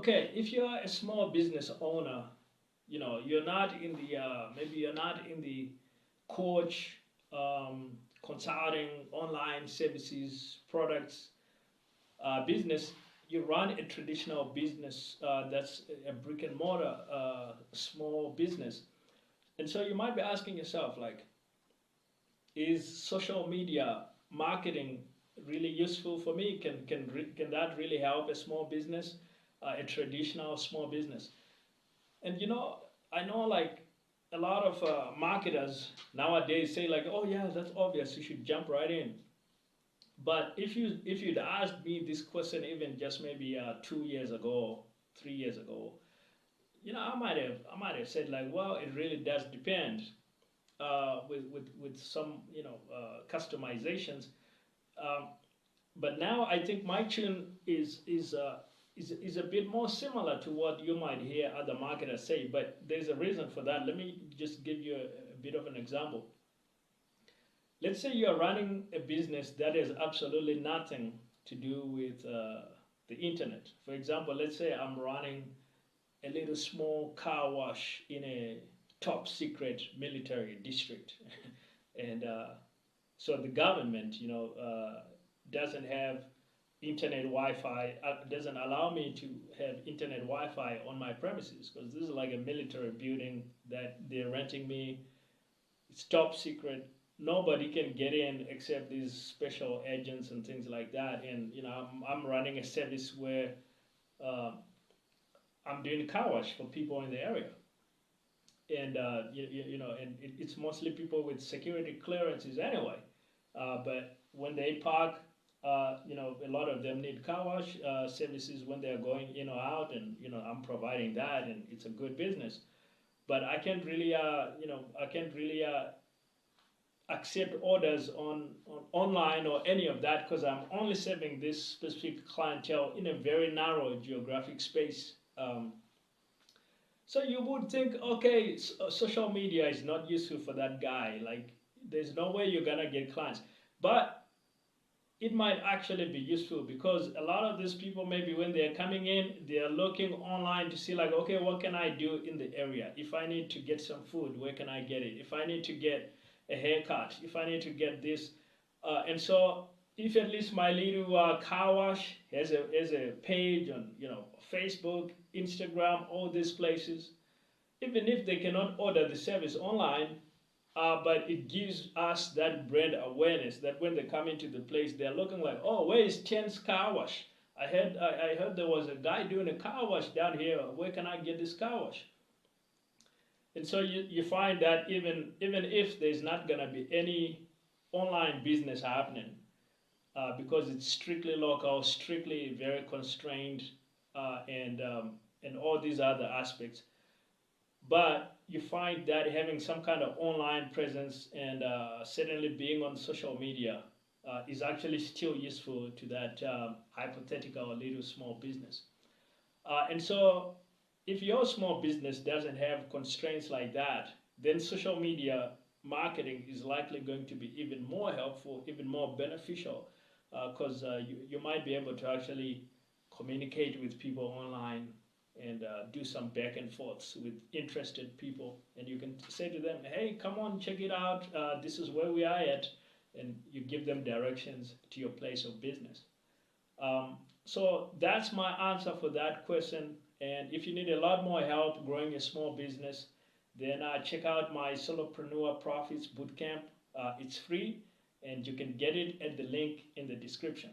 okay, if you're a small business owner, you know, you're not in the maybe you're not in the coach, consulting, online services, products business. You run a traditional business that's a brick and mortar small business, and so you might be asking yourself, like, is social media marketing really useful for me? Can that really help a small business, a traditional small business? And you know, I know, like, a lot of marketers nowadays say, like, oh yeah, that's obvious, you should jump right in. But if you'd asked me this question even just maybe 2 years ago, 3 years ago, you know, I might have said, like, well, it really does depend with some, you know, customizations. Um, but now I think my tune is a bit more similar to what you might hear other marketers say. But there's a reason for that. Let me just give you a bit of an example. Let's say you're running a business that has absolutely nothing to do with the internet. For example, let's say I'm running a little small car wash in a top secret military district. And so the government, you know, doesn't have internet Wi-Fi, doesn't allow me to have internet Wi-Fi on my premises, because this is like a military building that they're renting me. It's top secret. Nobody can get in except these special agents and things like that. And you know, I'm running a service where uh, I'm doing car wash for people in the area. And you know, and it's mostly people with security clearances anyway. But when they park, you know, a lot of them need car wash services when they're going in or out, and you know, I'm providing that, and it's a good business. But I can't really, you know, I can't really accept orders on online or any of that, because I'm only serving this specific clientele in a very narrow geographic space. So you would think, okay, social media is not useful for that guy. Like, there's no way you're gonna get clients. But it might actually be useful, because a lot of these people, maybe when they're coming in, they're looking online to see, like, okay, what can I do in the area? If I need to get some food, where can I get it? If I need to get a haircut, if I need to get this. And so if at least my little car wash has a page on, you know, Facebook, Instagram, all these places, even if they cannot order the service online, but it gives us that brand awareness that when they come into the place, they're looking like, oh, where is Chen's car wash? I heard there was a guy doing a car wash down here. Where can I get this car wash? And so you find that even if there's not going to be any online business happening, because it's strictly local, strictly very constrained, and all these other aspects. But you find that having some kind of online presence and certainly being on social media is actually still useful to that hypothetical little small business. And so if your small business doesn't have constraints like that, then social media marketing is likely going to be even more helpful, even more beneficial, because you might be able to actually communicate with people online and do some back and forths with interested people. And you can say to them, hey, come on, check it out. This is where we are at. And you give them directions to your place of business. So that's my answer for that question. And if you need a lot more help growing a small business, then check out my Solopreneur Profits Bootcamp. It's free, and you can get it at the link in the description.